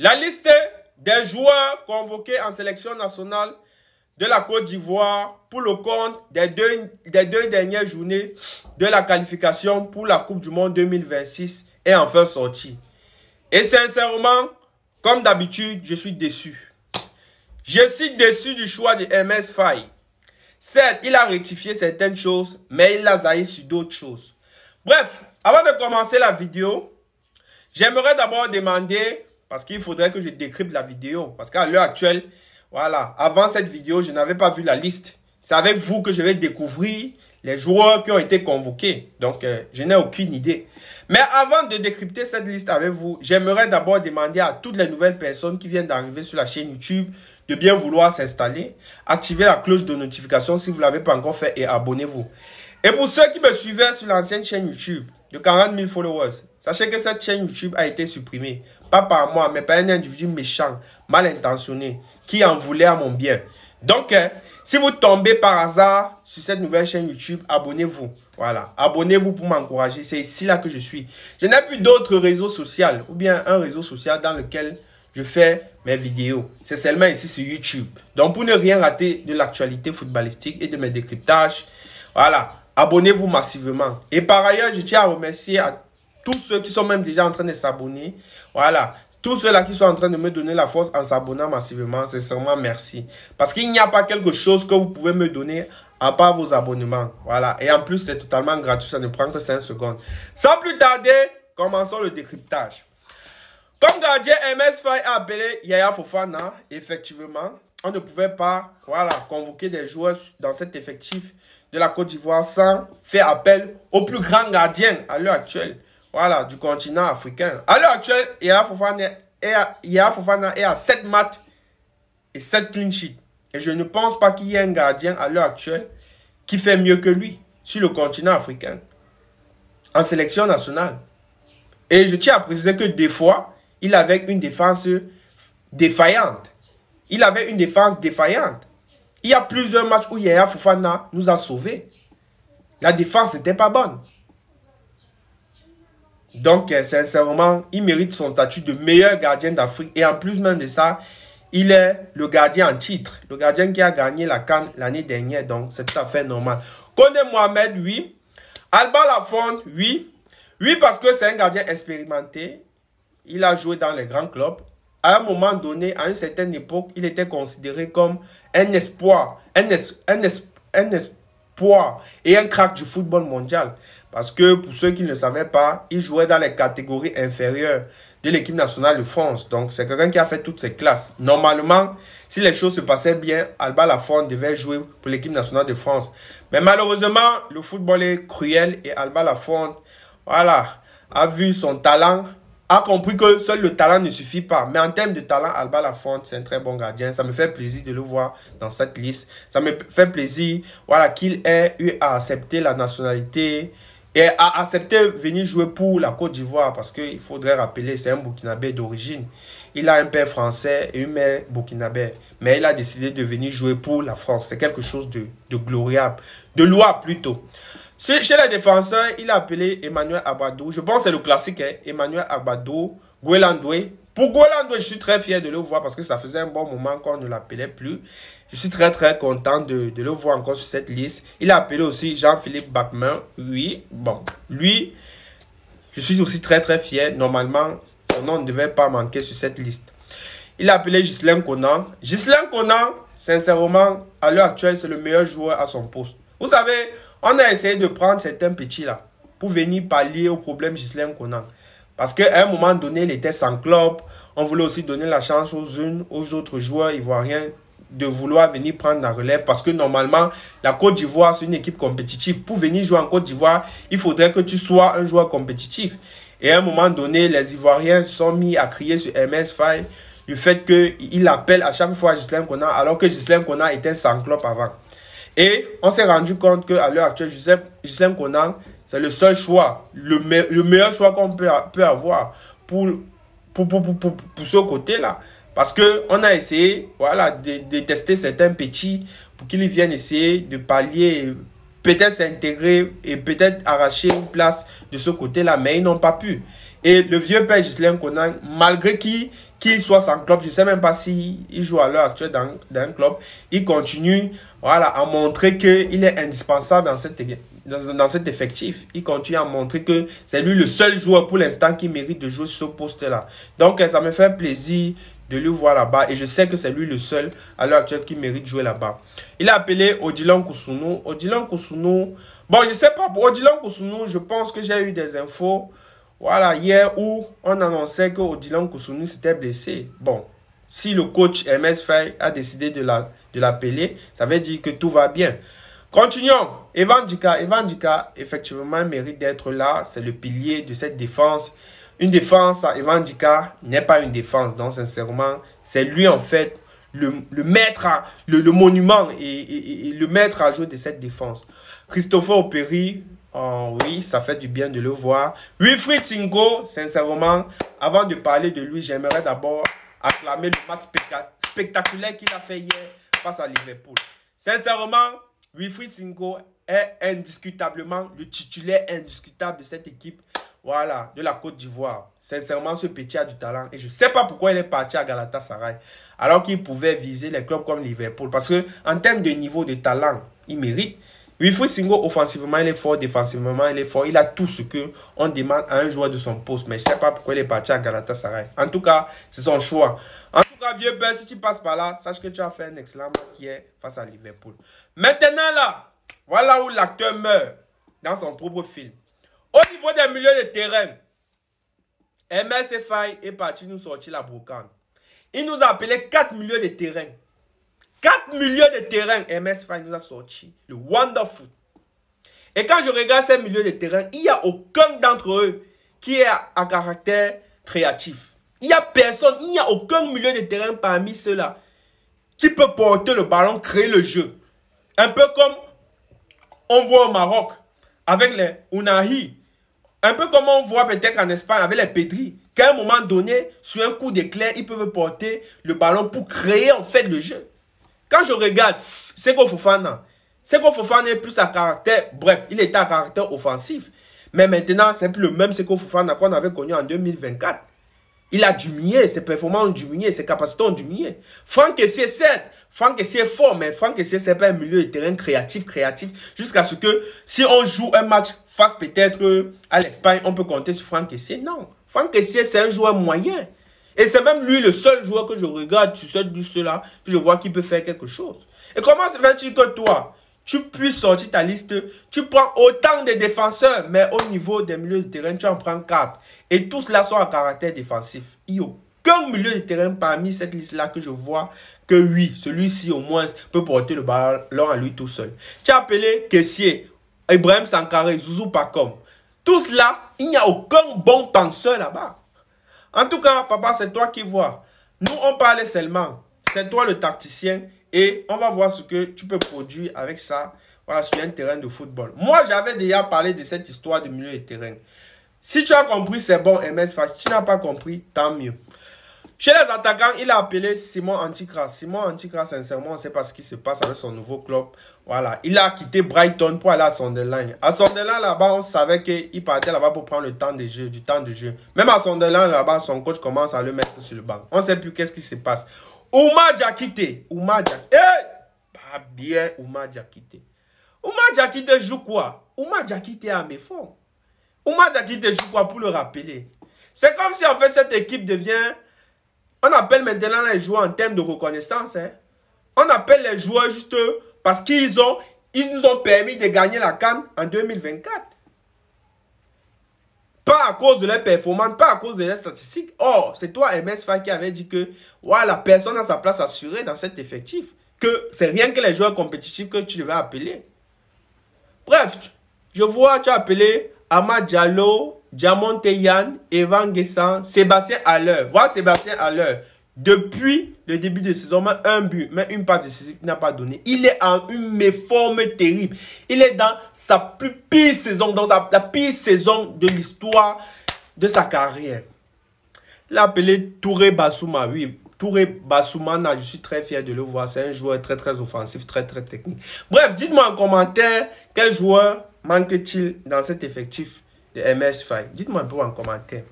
La liste des joueurs convoqués en sélection nationale de la Côte d'Ivoire pour le compte des deux dernières journées de la qualification pour la Coupe du Monde 2026 est enfin sortie. Et sincèrement, comme d'habitude, je suis déçu. Je suis déçu du choix de MS Faye. Certes, il a rectifié certaines choses, mais il a zaï sur d'autres choses. Bref, avant de commencer la vidéo, j'aimerais d'abord demander, parce qu'il faudrait que je décrypte la vidéo, parce qu'à l'heure actuelle, voilà, avant cette vidéo, je n'avais pas vu la liste. C'est avec vous que je vais découvrir les joueurs qui ont été convoqués. Donc, je n'ai aucune idée. Mais avant de décrypter cette liste avec vous, j'aimerais d'abord demander à toutes les nouvelles personnes qui viennent d'arriver sur la chaîne YouTube de bien vouloir s'installer, activer la cloche de notification si vous ne l'avez pas encore fait et abonnez-vous. Et pour ceux qui me suivaient sur l'ancienne chaîne YouTube de 40 000 followers, sachez que cette chaîne YouTube a été supprimée. Pas par moi, mais par un individu méchant, mal intentionné, qui en voulait à mon bien. Donc, si vous tombez par hasard sur cette nouvelle chaîne YouTube, abonnez-vous. Voilà, abonnez-vous pour m'encourager. C'est ici là que je suis. Je n'ai plus d'autres réseaux sociaux ou bien un réseau social dans lequel je fais mes vidéos. C'est seulement ici sur YouTube. Donc, pour ne rien rater de l'actualité footballistique et de mes décryptages, voilà, abonnez-vous massivement. Et par ailleurs, je tiens à remercier à tous ceux qui sont même déjà en train de s'abonner. Voilà. Tous ceux-là qui sont en train de me donner la force en s'abonnant massivement, sincèrement, merci. Parce qu'il n'y a pas quelque chose que vous pouvez me donner à part vos abonnements. Voilà. Et en plus, c'est totalement gratuit. Ça ne prend que 5 secondes. Sans plus tarder, commençons le décryptage. Comme gardien, MS Faye a appelé Yaya Fofana. Effectivement, on ne pouvait pas, voilà, convoquer des joueurs dans cet effectif de la Côte d'Ivoire sans faire appel au plus grand gardien à l'heure actuelle. Voilà, du continent africain. À l'heure actuelle, Yaya Fofana est à 7 matchs et 7 clean sheets. Et je ne pense pas qu'il y ait un gardien à l'heure actuelle qui fait mieux que lui sur le continent africain. En sélection nationale. Et je tiens à préciser que des fois, il avait une défense défaillante. Il avait une défense défaillante. Il y a plusieurs matchs où Yaya Fofana nous a sauvés. La défense n'était pas bonne. Donc, sincèrement, il mérite son statut de meilleur gardien d'Afrique. Et en plus même de ça, il est le gardien en titre. Le gardien qui a gagné la CAN l'année dernière. Donc, c'est tout à fait normal. Koné Mohamed, oui. Alba Lafont, oui. Oui, parce que c'est un gardien expérimenté. Il a joué dans les grands clubs. À un moment donné, à une certaine époque, il était considéré comme un espoir. Un espoir et un crack du football mondial. Parce que pour ceux qui ne le savaient pas, il jouait dans les catégories inférieures de l'équipe nationale de France. Donc, c'est quelqu'un qui a fait toutes ses classes. Normalement, si les choses se passaient bien, Alba Lafont devait jouer pour l'équipe nationale de France. Mais malheureusement, le football est cruel et Alba Lafont, voilà, a vu son talent, a compris que seul le talent ne suffit pas. Mais en termes de talent, Alba Lafont, c'est un très bon gardien. Ça me fait plaisir de le voir dans cette liste. Ça me fait plaisir, voilà, qu'il ait eu à accepter la nationalité et a accepté venir jouer pour la Côte d'Ivoire parce qu'il faudrait rappeler, c'est un Burkinabé d'origine. Il a un père français et une mère burkinabé. Mais il a décidé de venir jouer pour la France. C'est quelque chose de gloriable, de louable plutôt. Chez les défenseurs, il a appelé Emmanuel Agbadou. Je pense que c'est le classique, hein? Emmanuel Agbadou, Guelandoué. Pour Guelandoué, je suis très fier de le voir parce que ça faisait un bon moment qu'on ne l'appelait plus. Je suis très content de le voir encore sur cette liste. Il a appelé aussi Jean-Philippe Bachmann. Oui, bon, lui, je suis aussi très fier. Normalement, son nom ne devait pas manquer sur cette liste. Il a appelé Ghislain Conan. Ghislain Conan, sincèrement, à l'heure actuelle, c'est le meilleur joueur à son poste. Vous savez, on a essayé de prendre certains petits là pour venir pallier au problème Ghislain Conan. Parce qu'à un moment donné, il était sans club. On voulait aussi donner la chance aux autres joueurs ivoiriens de vouloir venir prendre la relève. Parce que normalement, la Côte d'Ivoire, c'est une équipe compétitive. Pour venir jouer en Côte d'Ivoire, il faudrait que tu sois un joueur compétitif. Et à un moment donné, les Ivoiriens se sont mis à crier sur MS Faye du fait qu'il appelle à chaque fois Ghislain Conan, alors que Ghislain Conan était sans club avant. Et on s'est rendu compte qu'à l'heure actuelle, Ghislain Conan, c'est le seul choix, le meilleur choix qu'on peut avoir pour ce côté-là. Parce qu'on a essayé, voilà, de tester certains petits pour qu'ils viennent essayer de pallier, peut-être s'intégrer et peut-être arracher une place de ce côté-là, mais ils n'ont pas pu. Et le vieux père Ghislain Conan, malgré qu'il qu'il soit sans club. Je ne sais même pas s'il joue à l'heure actuelle dans un club. Il continue voilà, à montrer qu'il est indispensable dans cet effectif. Il continue à montrer que c'est lui le seul joueur pour l'instant qui mérite de jouer sur ce poste-là. Donc, ça me fait plaisir de le voir là-bas. Et je sais que c'est lui le seul à l'heure actuelle qui mérite de jouer là-bas. Il a appelé Odilon Kousounou. Odilon Kousounou, bon, je ne sais pas, pour Odilon Kousounou, je pense que j'ai eu des infos. Voilà, hier où on annonçait que Odilon Kousounou s'était blessé. Bon, si le coach MS Faye a décidé de l'appeler, ça veut dire que tout va bien. Continuons. Evan Dika, effectivement, mérite d'être là. C'est le pilier de cette défense. Une défense à Evan Dika n'est pas une défense. Donc, sincèrement, c'est lui, en fait, le maître, le monument et le maître à jouer de cette défense. Christopher Operi, oh, oui, ça fait du bien de le voir. Wilfried Singo, sincèrement, avant de parler de lui, j'aimerais d'abord acclamer le match spectaculaire qu'il a fait hier face à Liverpool. Sincèrement, Wilfried Singo est indiscutablement le titulaire indiscutable de cette équipe, voilà, de la Côte d'Ivoire. Sincèrement, ce petit a du talent. Et je ne sais pas pourquoi il est parti à Galatasaray, alors qu'il pouvait viser les clubs comme Liverpool. Parce qu'en termes de niveau de talent, il mérite. Wilfried Singo, offensivement, il est fort. Défensivement, il est fort. Il a tout ce qu'on demande à un joueur de son poste. Mais je ne sais pas pourquoi il est parti à Galatasaray. En tout cas, c'est son choix. En tout cas, vieux père, si tu passes par là, sache que tu as fait un excellent match qui est face à Liverpool. Maintenant, là, voilà où l'acteur meurt dans son propre film. Au niveau des milieux de terrain, MS Faye est parti nous sortir la brocante. Il nous a appelé 4 milieux de terrain. 4 milieux de terrain, MS Faye nous a sorti le Wonderful. Et quand je regarde ces milieux de terrain, il n'y a aucun d'entre eux qui est à caractère créatif. Il n'y a personne, il n'y a aucun milieu de terrain parmi ceux-là qui peut porter le ballon, créer le jeu. Un peu comme on voit au Maroc avec les Ounahi. Un peu comme on voit peut-être en Espagne avec les Pedri. Qu'à un moment donné, sur un coup d'éclair, ils peuvent porter le ballon pour créer en fait le jeu. Quand je regarde Seko Fofana est plus à caractère, bref, il était à caractère offensif. Mais maintenant, c'est plus le même Seko Fofana qu'on avait connu en 2024. Il a diminué, ses performances ont diminué, ses capacités ont diminué. Franck Kessié, certes, Franck Kessié est fort, mais Franck Kessié, c'est pas un milieu de terrain créatif, jusqu'à ce que si on joue un match face peut-être à l'Espagne, on peut compter sur Franck Kessié. Non, Franck Kessié, c'est un joueur moyen. Et c'est même lui le seul joueur que je regarde sur ceux-là, que je vois qui peut faire quelque chose. Et comment se fait-il que toi, tu puisses sortir ta liste, tu prends autant de défenseurs, mais au niveau des milieux de terrain, tu en prends 4. Et tous là sont à caractère défensif. Il n'y a aucun milieu de terrain parmi cette liste-là que je vois que oui, celui-ci au moins peut porter le ballon à lui tout seul. Tu as appelé Kessié, Ibrahim Sankaré, Zouzou Pakom. Tous là, il n'y a aucun bon penseur là-bas. En tout cas, papa, c'est toi qui vois. Nous, on parlait seulement. C'est toi le tacticien. Et on va voir ce que tu peux produire avec ça. Voilà, sur un terrain de football. Moi, j'avais déjà parlé de cette histoire de milieu de terrain. Si tu as compris, c'est bon, MS Faye. Si tu n'as pas compris, tant mieux. Chez les attaquants, il a appelé Simon Anticras. Simon Anticras, sincèrement, on ne sait pas ce qui se passe avec son nouveau club. Voilà, il a quitté Brighton pour aller à Sunderland. À Sunderland, là-bas, on savait qu'il partait là-bas pour prendre le temps de jeu, du temps de jeu. Même à Sunderland, là-bas, son coach commence à le mettre sur le banc. On ne sait plus qu'est-ce qui se passe. Oumar Diakité. Oumar Diakité. Pas bien, Oumar Diakité. Oumar Diakité joue quoi? Oumar Diakité a mes fonds. Oumar Diakité joue quoi pour le rappeler? C'est comme si en fait cette équipe devient... On appelle maintenant les joueurs en termes de reconnaissance. Hein. On appelle les joueurs juste parce qu'ils nous ont permis de gagner la CAN en 2024. Pas à cause de leurs performances, pas à cause de leurs statistiques. Or, c'est toi, MS Faye, qui avait dit que voilà, personne a sa place assurée dans cet effectif. Que c'est rien que les joueurs compétitifs que tu devais appeler. Bref, je vois, tu as appelé Amad Diallo, Diamond Teyan, Evan Guessant, Sébastien Haller. Voilà Sébastien Haller. Depuis le début de saison, même un but, même une passe décisive qu'il n'a pas donné. Il est en une méforme terrible. Il est dans sa plus pire saison, dans la pire saison de l'histoire de sa carrière. Il a appelé Touré Bassouma. Oui, Touré Bassouma, je suis très fier de le voir. C'est un joueur très très offensif, très très technique. Bref, dites-moi en commentaire quel joueur manque-t-il dans cet effectif de MS Faye. Dites-moi un peu en commentaire.